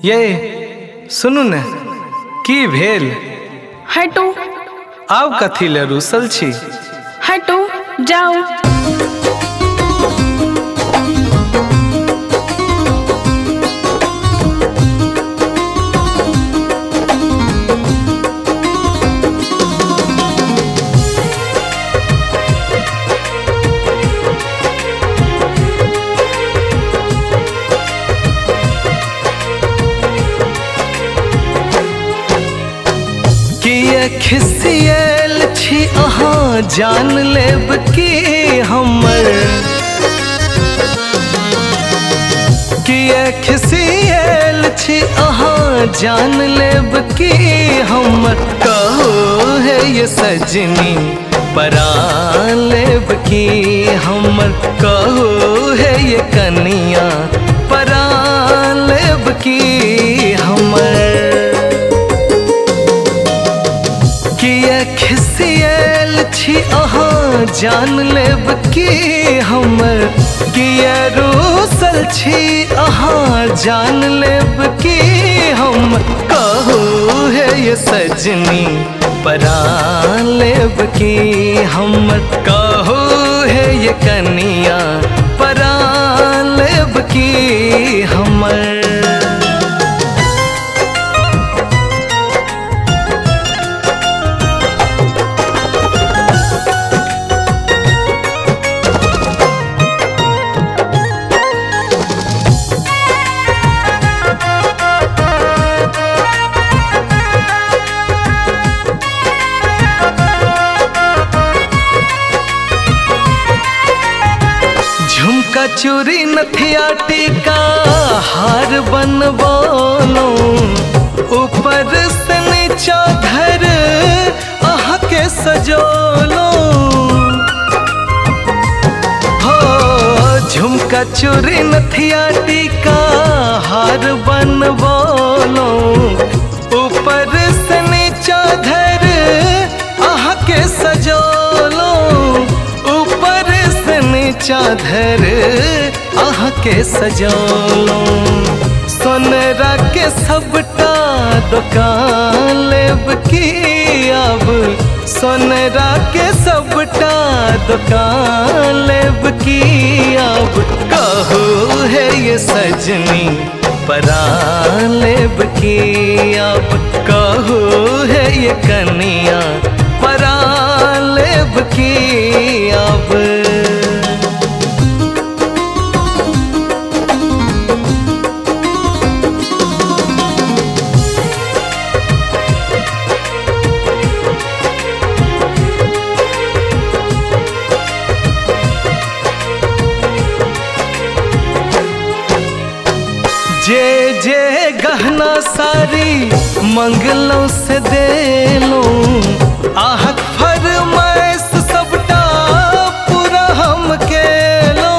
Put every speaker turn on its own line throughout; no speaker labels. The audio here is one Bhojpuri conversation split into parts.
ये सुनू ने की भेल?
हटू
आब कथी ले रुसल छी?
हटू जाओ।
खिसियल छी अहाँ जान लेब की हमर, किए खिसियल छी अहाँ जान लेब की हमर। कहो है ये सजनी परान लेब की हमर, कहो है ये कनिया परान लेब की हमर। खिसियल छी अहाँ जान लेब की हमर, किए रूसल छी अहाँ जान लेब की हम। कहो है ये सजनी परान लेब की हमर, कहो है ये कनिया परान लेब की हमर। झुमका चूड़ी नथिया टीका हार बनवालो, ऊपर से नीचा धर आह के सजोलो। हो झुमका चूड़ी नथिया टीका हार बनवालो, ऊपर से नीचा धर आह के सजोलो। चादर आह के सजोलो, सोनरा के सबटा दुकान लेब की अब, सोनरा के सबटा दुकान लेब की अब। कहो है ये सजनी परान लेब की अब, कहो है ये कनिया परान लेब की अब। जे जे गहना सारी मंगलों से दे लो, आहक फरमाइश सबटा पूरा हम के लो।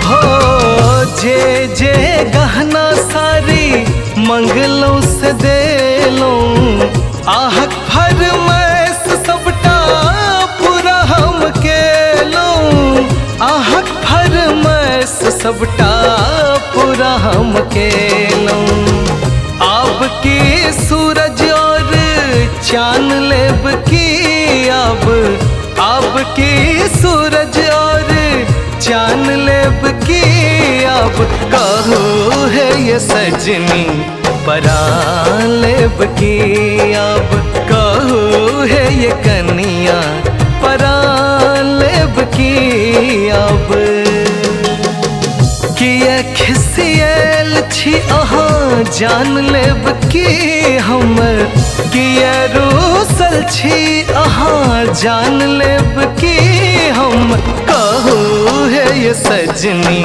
हो जे जे गहना सारी मंगलों से दे लो, आहक फरमाइश सबटा पूरा हम के लो। आहक फरमाइश सबटा पूरा हम के लो। आपकी सूरज और चांद लेब की अब, आपकी सूरज और चांद लेब की अब। कहो है ये सजनी परान लेब की अब, कहो है ये कनिया परान लेब की अब। किए खिसियल छी अहाँ जान लेब की हमर, किए रूसल छी अहाँ जान लेब की हम। कहो है ये सजनी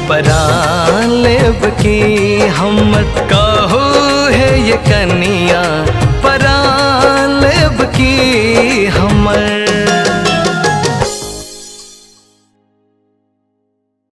परान लेब की हमर, कहो है ये कनिया परान लेब की हमर।